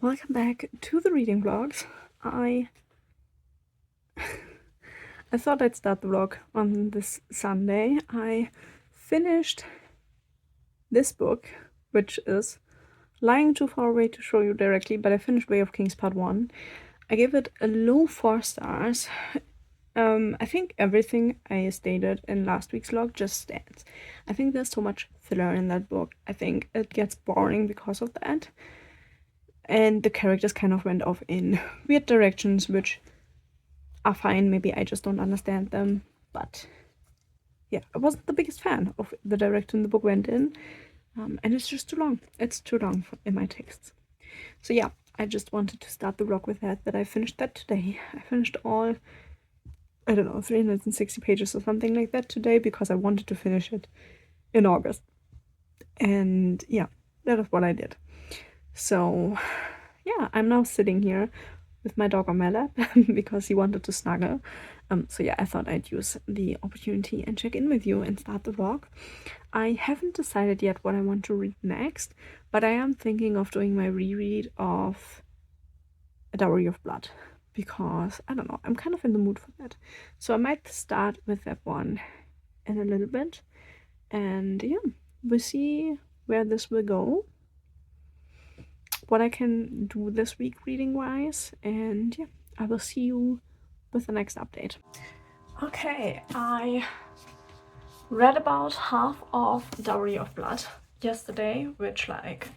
Welcome back to the reading vlogs. I thought I'd start the vlog on this Sunday. I finished this book, which is lying too far away to show you directly, but I finished Way of Kings Part 1. I gave it a low 4 stars. I think everything I stated in last week's vlog just stands. I think there's so much filler in that book. I think it gets boring because of that. And the characters kind of went off in weird directions, which are fine. Maybe I just don't understand them. But yeah, I wasn't the biggest fan of the direction the book went in. And it's just too long. It's too long in my tastes. So yeah, I just wanted to start the vlog with that I finished that today. I finished all, I don't know, 360 pages or something like that today because I wanted to finish it in August. And yeah, that is what I did. So yeah, I'm now sitting here with my dog on my lap because he wanted to snuggle. So yeah, I thought I'd use the opportunity and check in with you and start the vlog. I haven't decided yet what I want to read next, but I am thinking of doing my reread of A Dowry of Blood because, I don't know, I'm kind of in the mood for that. So I might start with that one in a little bit. And yeah, we'll see where this will go, what I can do this week reading wise, and yeah, I will see you with the next update. Okay, I read about half of Dowry of Blood yesterday, which, like,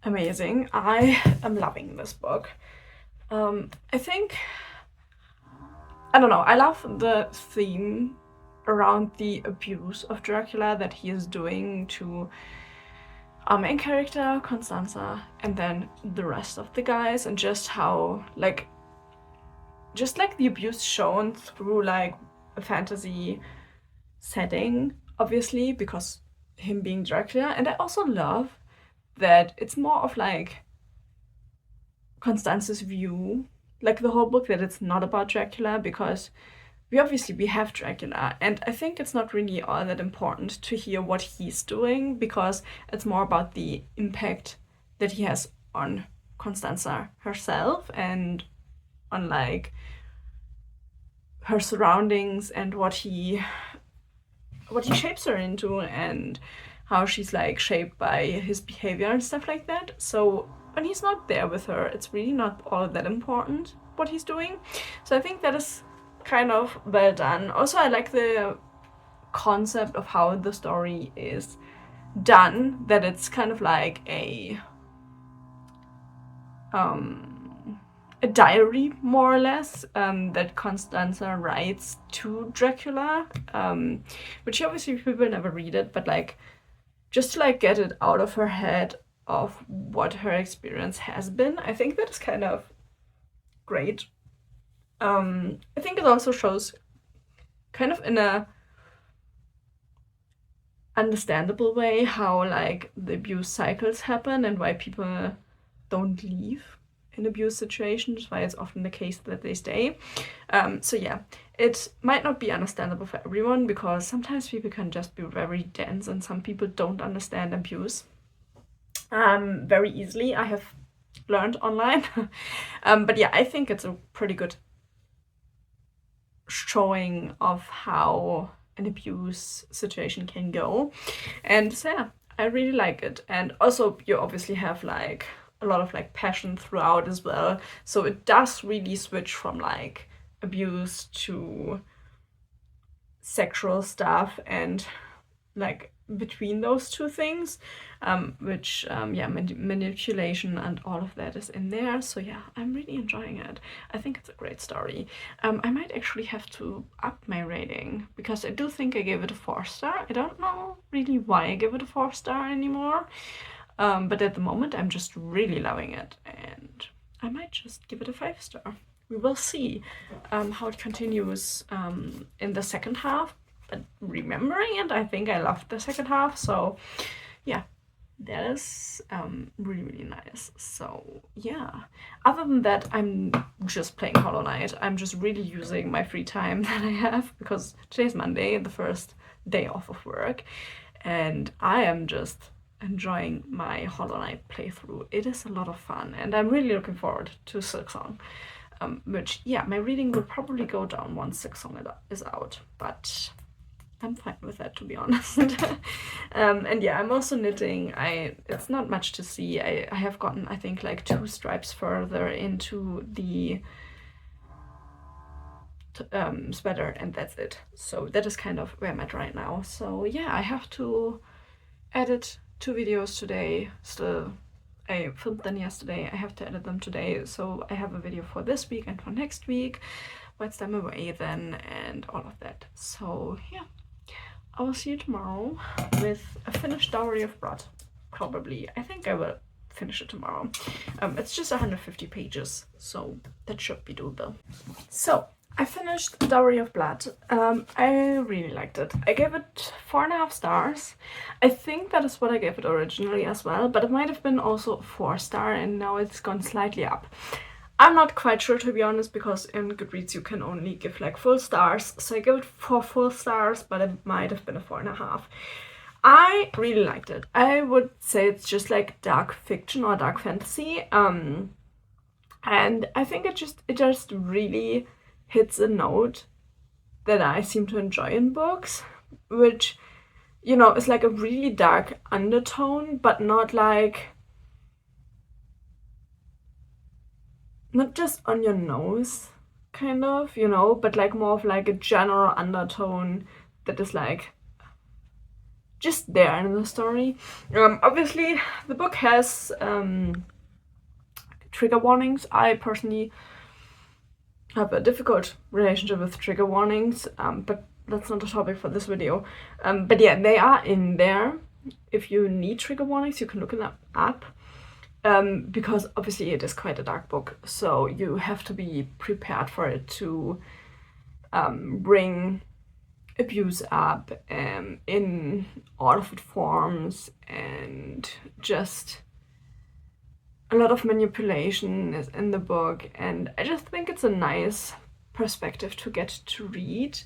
amazing. I am loving this book. I think, I don't know, I love the theme around the abuse of Dracula that he is doing to our main character, Constanza, and then the rest of the guys, and just how, like, just like the abuse shown through like a fantasy setting, obviously, because him being Dracula. And I also love that it's more of like Constance's view, like the whole book, that it's not about Dracula, because we have Dracula, and I think it's not really all that important to hear what he's doing, because it's more about the impact that he has on Constanza herself and on like her surroundings and what he shapes her into, and how she's like shaped by his behavior and stuff like that. So when he's not there with her, it's really not all that important what he's doing. So I think that is kind of well done. Also, I like the concept of how the story is done, that it's kind of like a diary, more or less, that Constanza writes to Dracula, which obviously people never read it, but like just to like get it out of her head of what her experience has been. I think that is kind of great. I think it also shows kind of in a understandable way how like the abuse cycles happen and why people don't leave in abuse situations, why it's often the case that they stay. So yeah, it might not be understandable for everyone, because sometimes people can just be very dense and some people don't understand abuse very easily, I have learned online. But yeah, I think it's a pretty good showing of how an abuse situation can go. And so yeah, I really like it. And also you obviously have like a lot of like passion throughout as well, so it does really switch from like abuse to sexual stuff and like between those two things, which yeah, manipulation and all of that is in there. So yeah, I'm really enjoying it. I think it's a great story. I might actually have to up my rating, because I do think I gave it a 4-star. I don't know really why I give it a 4-star anymore, but at the moment I'm just really loving it, and I might just give it a 5-star. We will see how it continues in the second half. But remembering it, I think I loved the second half. So yeah, that is really, really nice. So yeah, other than that, I'm just playing Hollow Knight. I'm just really using my free time that I have, because today's Monday, the first day off of work, and I am just enjoying my Hollow Knight playthrough. It is a lot of fun, and I'm really looking forward to Silksong. Which, yeah, my reading will probably go down once Silksong is out, but I'm fine with that, to be honest. And yeah, I'm also knitting. It's not much to see. I have gotten, I think, like 2 stripes further into the sweater, and that's it. So that is kind of where I'm at right now. So yeah, I have to edit 2 videos today still. I filmed them yesterday. I have to edit them today, so I have a video for this week and for next week whilst I'm away then, and all of that. So yeah, I will see you tomorrow with a finished Dowry of Blood. Probably. I think I will finish it tomorrow. It's just 150 pages, so that should be doable. So I finished Dowry of Blood. I really liked it. I gave it 4.5 stars. I think that is what I gave it originally as well, but it might have been also a 4-star, and now it's gone slightly up. I'm not quite sure, to be honest, because in Goodreads you can only give like full stars, so I gave it 4 full stars, but it might have been a 4.5. I really liked it. I would say it's just like dark fiction or dark fantasy, and I think it just really hits a note that I seem to enjoy in books, which, you know, is like a really dark undertone, but not just on your nose, kind of, you know, but like more of like a general undertone that is like just there in the story. Obviously, the book has trigger warnings. I personally have a difficult relationship with trigger warnings, but that's not a topic for this video. But yeah, they are in there. If you need trigger warnings, you can look them up, because obviously it is quite a dark book, so you have to be prepared for it to bring abuse up in all of its forms, and just a lot of manipulation is in the book, and I just think it's a nice perspective to get to read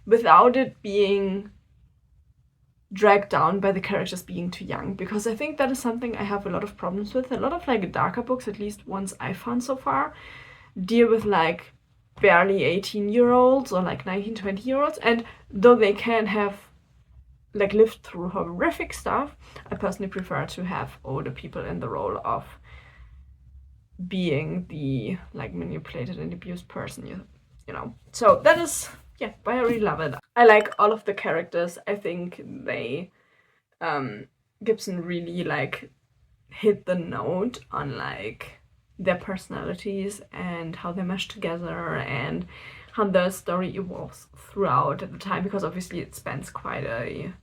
without it being dragged down by the characters being too young, because I think that is something I have a lot of problems with. A lot of like darker books, at least ones I found so far, deal with like barely 18-year-olds or like 19, 20-year-olds, and though they can have like lived through horrific stuff, I personally prefer to have older people in the role of being the like manipulated and abused person, you know. So that is, yeah, why I really love it. I like all of the characters. I think they Gibson really like hit the note on like their personalities and how they mesh together and how the story evolves throughout at the time, because obviously it spans quite a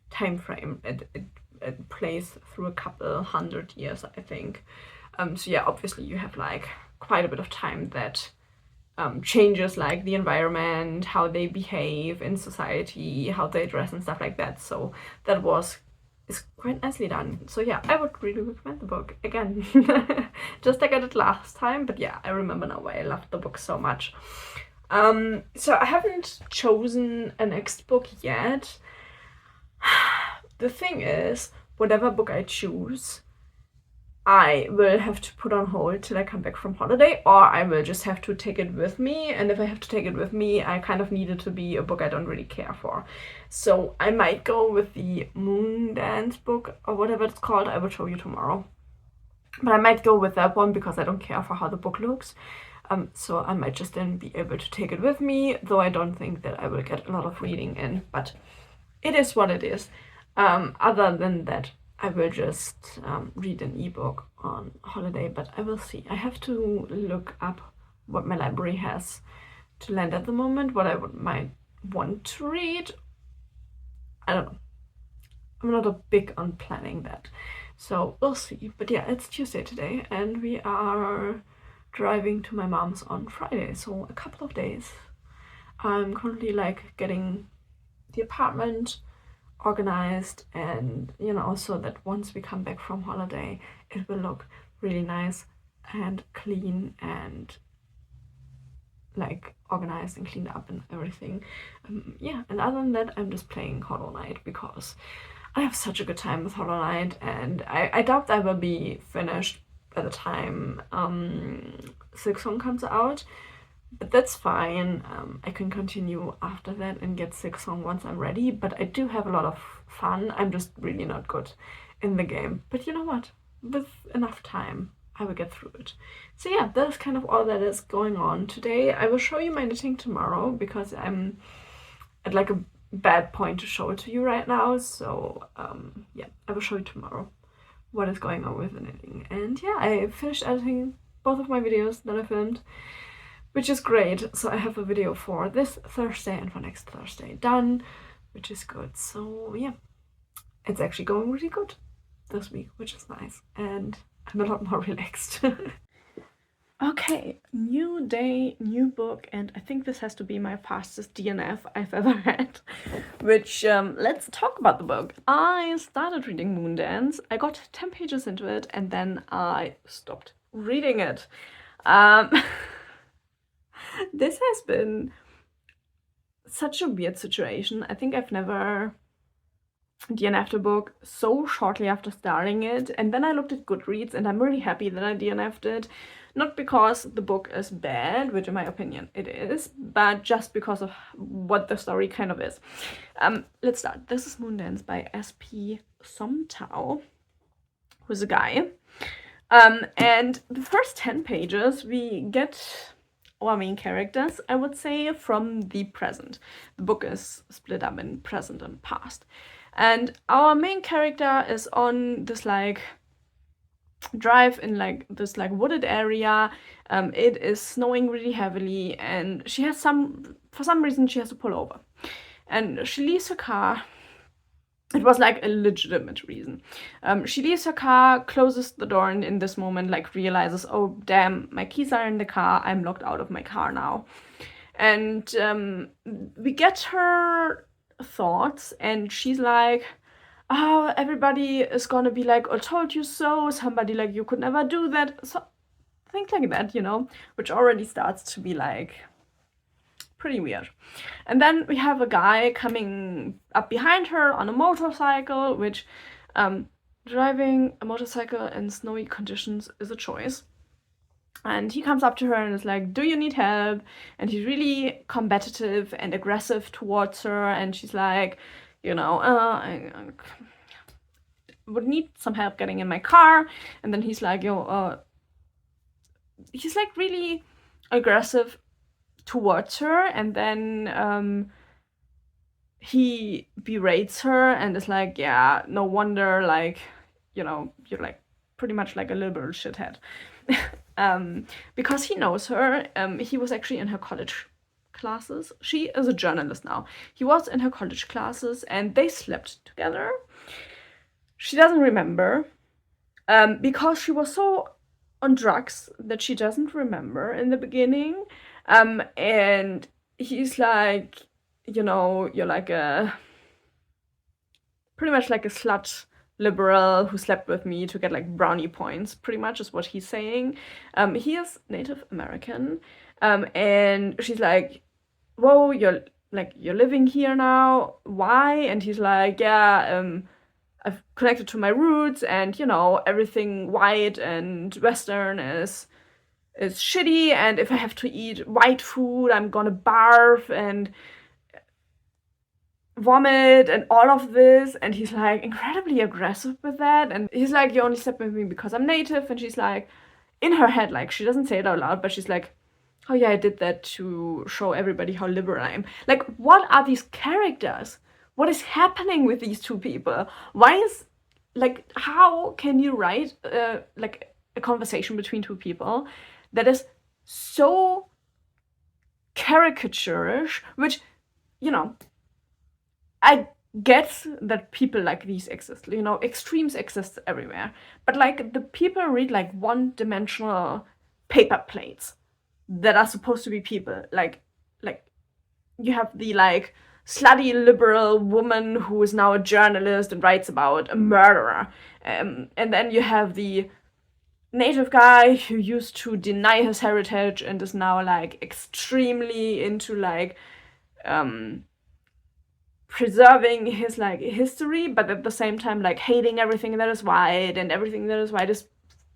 time frame. It plays through a couple 100 years, I think. So yeah, obviously you have like quite a bit of time that changes like the environment, how they behave in society, how they dress and stuff like that. So that is quite nicely done. So yeah, I would really recommend the book again, just like I did last time. But yeah, I remember now why I loved the book so much. So I haven't chosen a next book yet. The thing is, whatever book I choose, I will have to put on hold till I come back from holiday, or I will just have to take it with me. And if I have to take it with me, I kind of need it to be a book I don't really care for. So I might go with the Moon Dance book, or whatever it's called. I will show you tomorrow. But I might go with that one because I don't care for how the book looks. So I might just then be able to take it with me, though I don't think that I will get a lot of reading in. But it is what it is. Other than that, I will just read an ebook on holiday, but I will see. I have to look up what my library has to lend at the moment, what I might want to read. I don't know. I'm not a big on planning that, so we'll see. But yeah, it's Tuesday today, and we are driving to my mom's on Friday, so a couple of days. I'm currently like getting the apartment organized, and you know, so that once we come back from holiday it will look really nice and clean and like organized and cleaned up and everything. Yeah, and other than that, I'm just playing Hollow Knight because I have such a good time with Hollow Knight, and I doubt I will be finished by the time Silksong comes out. But that's fine. I can continue after that and get Silksong once I'm ready. But I do have a lot of fun. I'm just really not good in the game. But you know what? With enough time, I will get through it. So yeah, that's kind of all that is going on today. I will show you my knitting tomorrow because I'm at like a bad point to show it to you right now. So yeah, I will show you tomorrow what is going on with the knitting. And yeah, I finished editing both of my videos that I filmed, which is great. So I have a video for this Thursday and for next Thursday done, which is good. So yeah, it's actually going really good this week, which is nice. And I'm a lot more relaxed. Okay, new day, new book, and I think this has to be my fastest DNF I've ever had. Which, let's talk about the book. I started reading Moondance, I got 10 pages into it, and then I stopped reading it. This has been such a weird situation. I think I've never DNF'd a book so shortly after starting it, and then I looked at Goodreads, and I'm really happy that I DNF'd it. Not because the book is bad, which in my opinion it is, but just because of what the story kind of is. Let's start. This is Moondance by S.P. Somtow, who's a guy. And the first 10 pages, we get our main characters, I would say, from the present. The book is split up in present and past. And our main character is on this like drive in like this like wooded area. It is snowing really heavily, and she has for some reason she has to pull over, and she leaves her car. It was like a legitimate reason. She leaves her car, closes the door, and in this moment like realizes, oh damn, my keys are in the car, I'm locked out of my car now. And we get her thoughts, and she's like, oh, everybody is gonna be like, I told you so, somebody like, you could never do that. So things like that, you know, which already starts to be like pretty weird. And then we have a guy coming up behind her on a motorcycle, which driving a motorcycle in snowy conditions is a choice. And he comes up to her and is like, do you need help? And he's really combative and aggressive towards her, and she's like, you know, I would need some help getting in my car. And then he's like, he's like really aggressive towards her, and then he berates her and is like, yeah, no wonder, like, you know, you're like pretty much like a liberal shithead. Because he knows her. He was actually in her college classes. She is a journalist now. He was in her college classes, and they slept together. She doesn't remember, because she was so on drugs that she doesn't remember in the beginning. And he's like, you know, you're like pretty much like a slut liberal who slept with me to get like brownie points, pretty much is what he's saying. He is Native American, and she's like, whoa, you're living here now, why? And he's like, yeah, I've connected to my roots, and you know, everything white and Western is shitty, and if I have to eat white food, I'm gonna barf and vomit and all of this. And he's like incredibly aggressive with that, and he's like, you only slept with me because I'm native. And she's like, in her head, like, she doesn't say it out loud, but she's like, oh yeah, I did that to show everybody how liberal I am. Like, what are these characters? What is happening with these two people? Why is, like, how can you write like a conversation between two people that is so caricaturish, which, you know, I get that people like these exist, you know, extremes exist everywhere, but like the people read like one-dimensional paper plates that are supposed to be people, like you have the like slutty liberal woman who is now a journalist and writes about a murderer, and then you have the native guy who used to deny his heritage and is now like extremely into like preserving his like history, but at the same time like hating everything that is white, and everything that is white is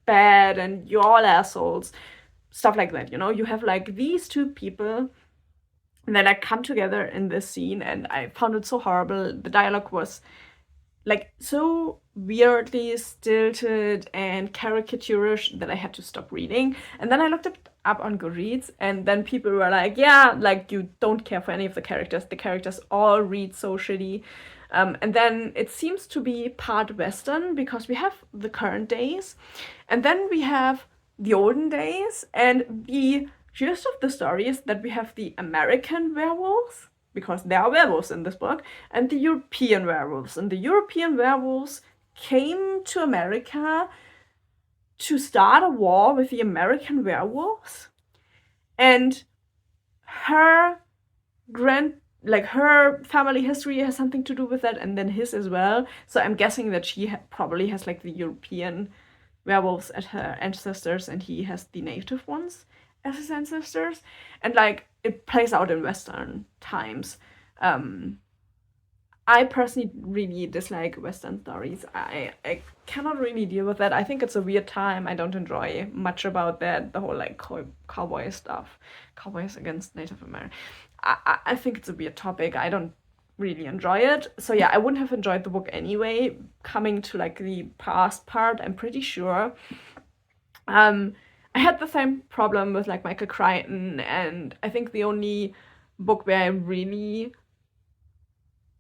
bad and you're all assholes, stuff like that, you know. You have like these two people that like come together in this scene, and I found it so horrible. The dialogue was like so weirdly stilted and caricaturish that I had to stop reading. And then I looked it up on Goodreads, and then people were like, yeah, like you don't care for any of the characters. The characters all read so shitty. And then it seems to be part Western, because we have the current days, and then we have the olden days, and the gist of the story is that we have the American werewolves, because there are werewolves in this book, and the European werewolves. And the European werewolves came to America to start a war with the American werewolves. And her her family history has something to do with that, and then his as well. So I'm guessing that she probably has like the European werewolves as her ancestors, and he has the native ones as his ancestors. And like it plays out in Western times. I personally really dislike Western stories. I cannot really deal with that. I think it's a weird time. I don't enjoy much about that. The whole like cowboy stuff, cowboys against Native American. I think it's a weird topic. I don't really enjoy it. So yeah, I wouldn't have enjoyed the book anyway. Coming to like the past part, I'm pretty sure. I had the same problem with like Michael Crichton, and I think the only book where I really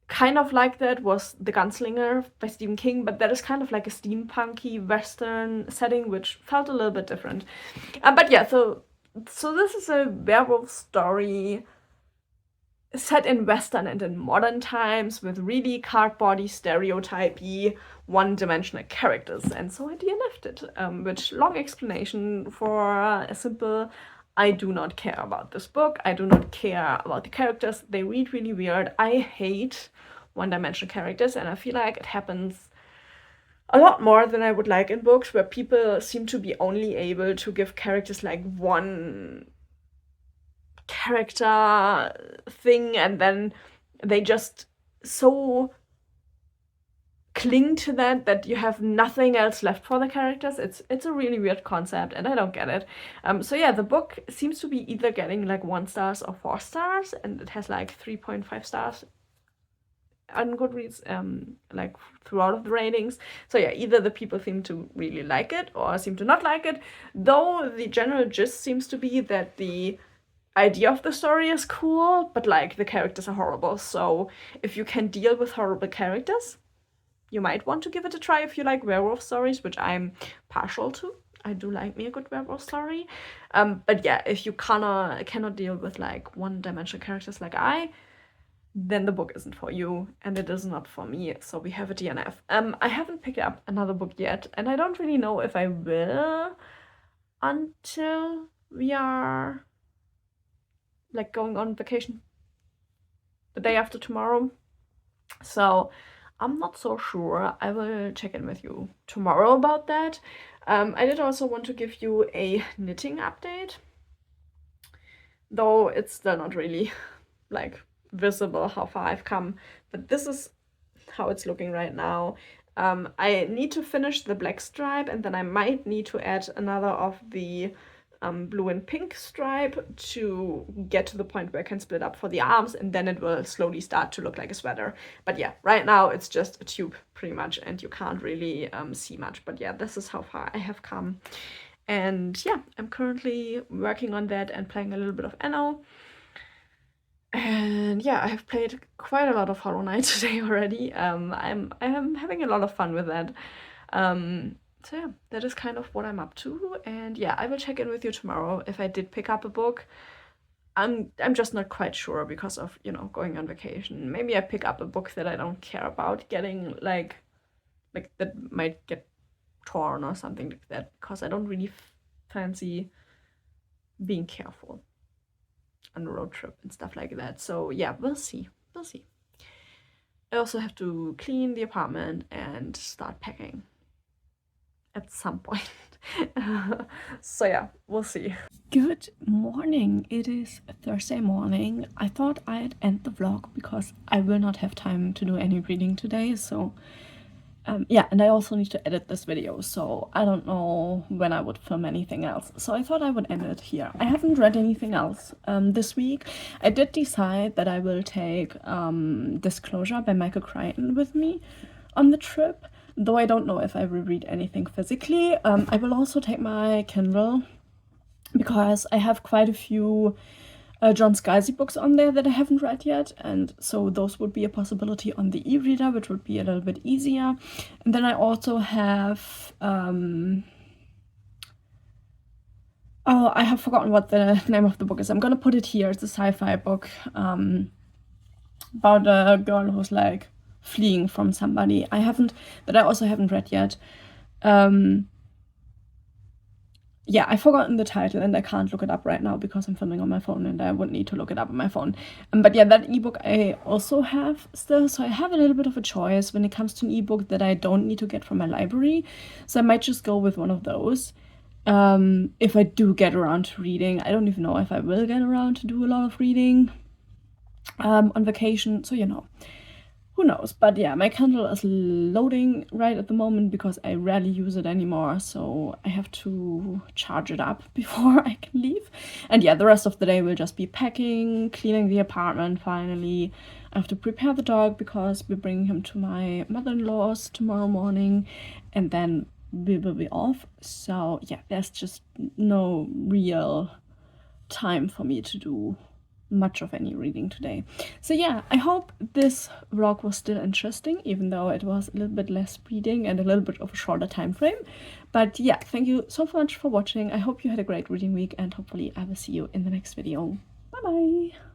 kind of like that was The Gunslinger by Stephen King, but that is kind of like a steampunky Western setting, which felt a little bit different. But yeah, so this is a werewolf story set in Western and in modern times with really cardboardy, stereotypy, one-dimensional characters. And so I DNF'd it, which long explanation for a simple, I do not care about this book. I do not care about the characters. They read really weird. I hate one-dimensional characters, and I feel like it happens a lot more than I would like in books, where people seem to be only able to give characters like one character thing, and then they just so cling to that you have nothing else left for the characters. It's a really weird concept, and I don't get it. So yeah, the book seems to be either getting like 1 stars or 4 stars, and it has like 3.5 stars on Goodreads, like throughout of the ratings. So yeah, either the people seem to really like it or seem to not like it, though the general gist seems to be that the idea of the story is cool, but like the characters are horrible. So if you can deal with horrible characters, you might want to give it a try if you like werewolf stories, which I'm partial to. I do like me a good werewolf story. But yeah, if you cannot deal with like one-dimensional characters like then the book isn't for you, and it is not for me. So we have a DNF. I haven't picked up another book yet, and I don't really know if I will until we are like going on vacation the day after tomorrow. So I'm not so sure. I will check in with you tomorrow about that. I did also want to give you a knitting update, though it's still not really like visible how far I've come, but this is how it's looking right now. I need to finish the black stripe, and then I might need to add another of the blue and pink stripe to get to the point where I can split up for the arms, and then it will slowly start to look like a sweater. But yeah, right now it's just a tube pretty much, and you can't really see much. But yeah, this is how far I have come. And yeah, I'm currently working on that and playing a little bit of Anno. And yeah, I have played quite a lot of Hollow Knight today already. I'm having a lot of fun with that. So yeah, that is kind of what I'm up to. And yeah, I will check in with you tomorrow if I did pick up a book. I'm just not quite sure because of, you know, going on vacation. Maybe I pick up a book that I don't care about getting like that might get torn or something like that, because I don't really fancy being careful on a road trip and stuff like that. So yeah, we'll see. We'll see. I also have to clean the apartment and start packing at some point. So yeah, we'll see. Good morning. It is Thursday morning. I thought I'd end the vlog because I will not have time to do any reading today, so yeah, and I also need to edit this video, so I don't know when I would film anything else. So I thought I would end it here. I haven't read anything else this week. I did decide that I will take Disclosure by Michael Crichton with me on the trip, though I don't know if I will read anything physically. I will also take my Kindle because I have quite a few John Scalzi books on there that I haven't read yet, and so those would be a possibility on the e-reader, which would be a little bit easier. And then I also have oh, I have forgotten what the name of the book is. I'm gonna put it here. It's a sci-fi book about a girl who's like fleeing from somebody. I also haven't read yet. Yeah, I've forgotten the title and I can't look it up right now because I'm filming on my phone and I would need to look it up on my phone. But yeah, that ebook I also have still, so I have a little bit of a choice when it comes to an ebook that I don't need to get from my library. So I might just go with one of those. If I do get around to reading. I don't even know if I will get around to do a lot of reading on vacation, so you know. Who knows? But yeah, my Kindle is loading right at the moment because I rarely use it anymore, so I have to charge it up before I can leave. And yeah, the rest of the day will just be packing, cleaning the apartment finally. I have to prepare the dog because we're bringing him to my mother-in-law's tomorrow morning, and then we will be off. So yeah, there's just no real time for me to do much of any reading today. So yeah, I hope this vlog was still interesting, even though it was a little bit less reading and a little bit of a shorter time frame. But yeah, thank you so much for watching. I hope you had a great reading week, and hopefully I will see you in the next video. Bye bye.